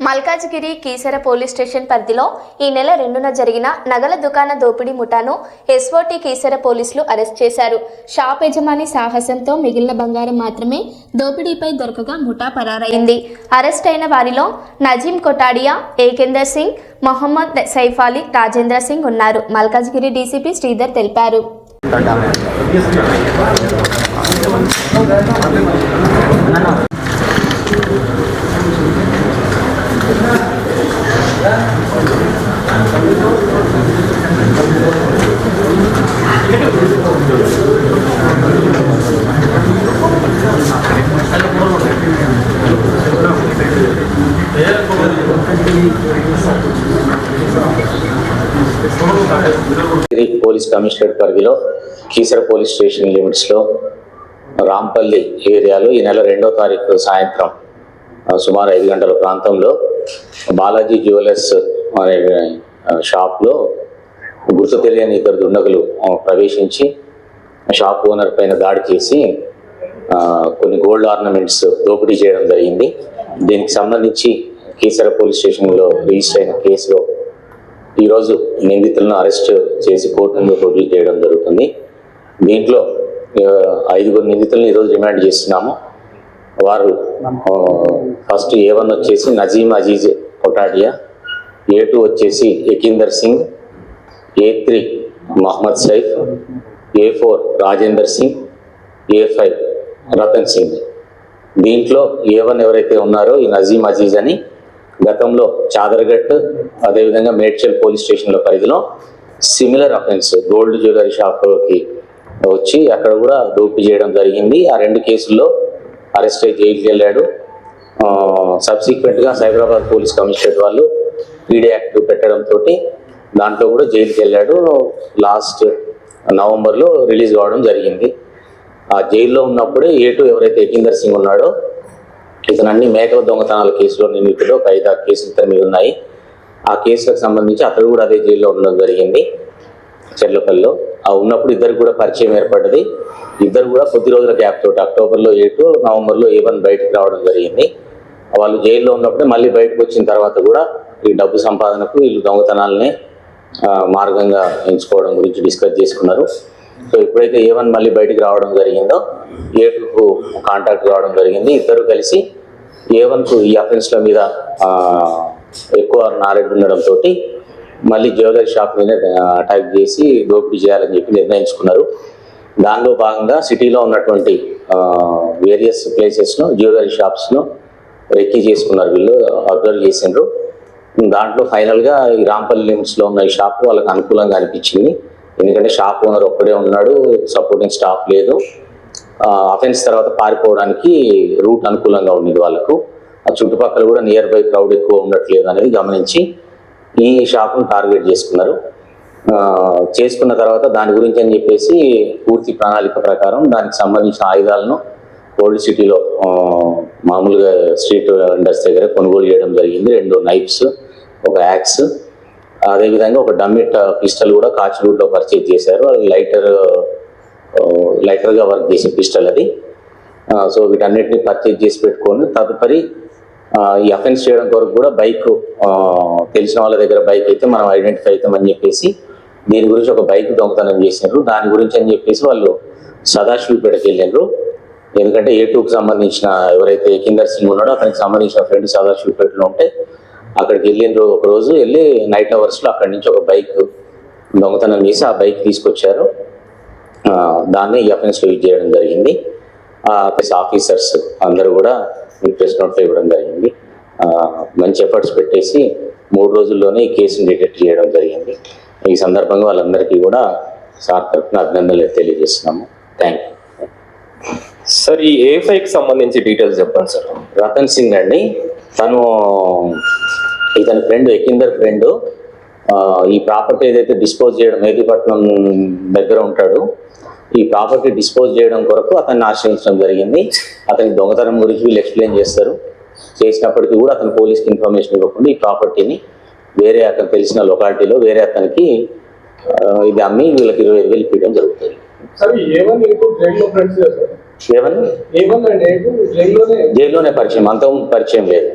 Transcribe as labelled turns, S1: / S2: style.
S1: Malkajgiri Keesara police station పరిధిలో ఈ నెల 2న జరిగిన నగల దుకాణ దోపిడీ ముఠాను ఎస్ఓటీ కీసర పోలీసులు అరెస్ట్ చేశారు. షాప్ యజమాని సాహసంతో మిగిలిన బంగారం మాత్రమే దోపిడీపై దొరకగా ముఠా పరారైంది. అరెస్ట్ అయిన వారిలో నజీం కొటాడియా, ఏకేందర్ సింగ్, మొహమ్మద్ సైఫాలి, రాజేంద్ర సింగ్ ఉన్నారు. మల్కాజ్గిరి డీసీపీ శ్రీధర్ తెలిపారు.
S2: పోలీస్ కమిషనరేట్ పరిధిలో కీసర పోలీస్ స్టేషన్ లిమిట్స్లో రాంపల్లి ఏరియాలో ఈ నెల 2వ తారీఖు సాయంత్రం సుమారు 5 గంటల ప్రాంతంలో బాలాజీ జ్యువెలర్స్ అనే షాప్లో గుర్తు తెలియని ఇద్దరు దుండగులు ప్రవేశించి షాప్ ఓనర్ పైన దాడి చేసి కొన్ని గోల్డ్ ఆర్నమెంట్స్ దోపిడీ చేయడం జరిగింది. దీనికి సంబంధించి కీసర పోలీస్ స్టేషన్లో రిజిస్టర్ అయిన కేసులో ఈరోజు నిందితులను అరెస్ట్ చేసి కోర్టు ముందు ప్రొడ్యూస్ చేయడం జరుగుతుంది. దీంట్లో 5 నిందితులను ఈరోజు రిమాండ్ చేస్తున్నాము. వారు ఫస్ట్ A1 వచ్చేసి నజీం అజీజ్ కొటాడియా, A2 వచ్చేసి ఏకేందర్ Singh, A3 Mohammed Saif, A4 Rajender Singh, A5 Ratan Singh. దీంట్లో A1 ఎవరైతే ఉన్నారో ఈ నజీం అజీజ్ అని గతంలో చాదర్ఘట్ అదేవిధంగా మేడ్చల్ పోలీస్ స్టేషన్ల పరిధిలో సిమిలర్ అఫెన్స్ గోల్డ్ జ్యువెలరీ షాప్కి వచ్చి అక్కడ కూడా దోపిడీ చేయడం జరిగింది. ఆ 2 కేసుల్లో అరెస్ట్ అయి జైలుకి వెళ్ళాడు. సబ్సిక్వెంట్గా సైబరాబాద్ పోలీస్ కమిషనరేట్ వాళ్ళు పీడీ యాక్ట్ పెట్టడంతో దాంట్లో కూడా జైలుకి వెళ్ళాడు. లాస్ట్ నవంబర్లో రిలీజ్ కావడం జరిగింది. ఆ జైల్లో ఉన్నప్పుడే A2 ఎవరైతే ఏకేందర్ సింగ్ ఉన్నాడో ఇతను అన్ని మేకల దొంగతనాల కేసులో నిందితుడు. ఒక 5-6 కేసులు ఇతని మీద ఉన్నాయి. ఆ కేసులకు సంబంధించి అతడు కూడా అదే జైల్లో ఉండడం జరిగింది చెర్లపల్లిలో. ఆ ఉన్నప్పుడు ఇద్దరు కూడా పరిచయం ఏర్పడ్డది. ఇద్దరు కూడా కొద్ది రోజుల గ్యాప్ తోటి అక్టోబర్లో A2, నవంబర్లో A1 బయటకు రావడం జరిగింది. వాళ్ళు జైల్లో ఉన్నప్పుడే మళ్ళీ బయటకు వచ్చిన తర్వాత కూడా ఈ డబ్బు సంపాదనకు వీళ్ళు దొంగతనాలనే మార్గంగా ఎంచుకోవడం గురించి డిస్కస్ చేసుకున్నారు. సో ఎప్పుడైతే A1 మళ్ళీ బయటికి రావడం జరిగిందో A2కు కాంటాక్ట్ కావడం జరిగింది. ఇద్దరు కలిసి A1కు ఈ అఫెన్స్ల మీద ఎక్కువ నాలెడ్జ్ ఉండడంతో మళ్ళీ జ్యువెలరీ షాప్ మీద అటాక్ చేసి దోపిడీ చేయాలని చెప్పి నిర్ణయించుకున్నారు. దానిలో భాగంగా సిటీలో ఉన్నటువంటి వేరియస్ ప్లేసెస్ను జ్యువెలరీ షాప్స్ను రెక్కీ చేసుకున్నారు. వీళ్ళు అబ్జర్వ్ చేసిండ్రు. దాంట్లో ఫైనల్గా ఈ రాంపల్లి లిమిట్స్లో ఉన్న ఈ షాప్ వాళ్ళకి అనుకూలంగా అనిపించింది. ఎందుకంటే షాప్ ఓనర్ ఒక్కడే ఉన్నాడు, సపోర్టింగ్ స్టాఫ్ లేదు. అఫెన్స్ తర్వాత పారిపోవడానికి రూట్ అనుకూలంగా ఉండేది వాళ్ళకు. ఆ చుట్టుపక్కల కూడా నియర్ బై క్రౌడ్ ఎక్కువ ఉండట్లేదు అనేది గమనించి ఈ షాప్ను టార్గెట్ చేసుకున్నారు. చేసుకున్న తర్వాత దాని గురించి అని చెప్పేసి పూర్తి ప్రణాళిక ప్రకారం దానికి సంబంధించిన ఆయుధాలను ఓల్డ్ సిటీలో మామూలుగా స్ట్రీట్ వెండర్స్ దగ్గర కొనుగోలు చేయడం జరిగింది. 2 నైఫ్స్, ఒక యాక్స్, అదేవిధంగా ఒక డమ్మిట్ పిస్టల్ కూడా కాచిగూడలో పర్చేజ్ చేశారు. అది లైటర్గా వర్క్ చేసే పిస్టల్ అది. సో వీటన్నిటిని పర్చేజ్ చేసి పెట్టుకొని తదుపరి ఈ అఫెన్స్ చేయడం కొరకు కూడా బైక్ తెలిసిన వాళ్ళ దగ్గర బైక్ అయితే మనం ఐడెంటిఫై అవుతామని చెప్పేసి దీని గురించి ఒక బైక్ దొంగతనం చేసినారు. దాని గురించి అని చెప్పేసి వాళ్ళు సదాశివపేటకి వెళ్ళినారు. ఎందుకంటే A2కు సంబంధించిన ఎవరైతే ఏకేందర్ సింగ్ ఉన్నాడో అతనికి సంబంధించిన ఫ్రెండ్ సదాశివపేటలో ఉంటే అక్కడికి వెళ్ళిండ్రు. ఒక రోజు వెళ్ళి నైట్ అవర్స్లో అక్కడి నుంచి ఒక బైక్ దొంగతనం చేసి ఆ బైక్ తీసుకొచ్చారు. దాన్ని ఈ అఫెన్స్లో యూజ్ చేయడం జరిగింది. ఆఫీసర్స్ అందరూ కూడా ప్రెస్ నోట్లో ఇవ్వడం జరిగింది. మంచి ఎఫర్ట్స్ పెట్టేసి 3 రోజుల్లోనే ఈ కేసును డిటెక్ట్ చేయడం జరిగింది. ఈ సందర్భంగా వాళ్ళందరికీ కూడా సార్ తరఫున అభినందనలు తెలియజేస్తున్నాము. Thank you
S3: sir. ఈ A5కి సంబంధించి డీటెయిల్స్ చెప్పండి సార్.
S2: రతన్ సింగ్ అండి, ఇతని ఫ్రెండ్ ఏకేందర్ ఫ్రెండ్ ఈ ప్రాపర్టీ ఏదైతే డిస్పోజ్ చేయడం మేదీపట్నం దగ్గర ఉంటాడు, ఈ ప్రాపర్టీ డిస్పోజ్ చేయడం కొరకు అతన్ని ఆశ్రయించడం జరిగింది. అతనికి దొంగతనం గురించి వీళ్ళు ఎక్స్ప్లెయిన్ చేస్తారు. చేసినప్పటికీ కూడా అతను పోలీస్కి ఇన్ఫర్మేషన్ ఇవ్వకుండా ఈ ప్రాపర్టీని వేరే అతను తెలిసిన లొకాలిటీలో వేరే అతనికి ఇది అమ్మి వీళ్ళకి 25,000 ఇవ్వడం జరుగుతుంది. జైల్లోనే పరిచయం, అంతకుముందు పరిచయం లేదు.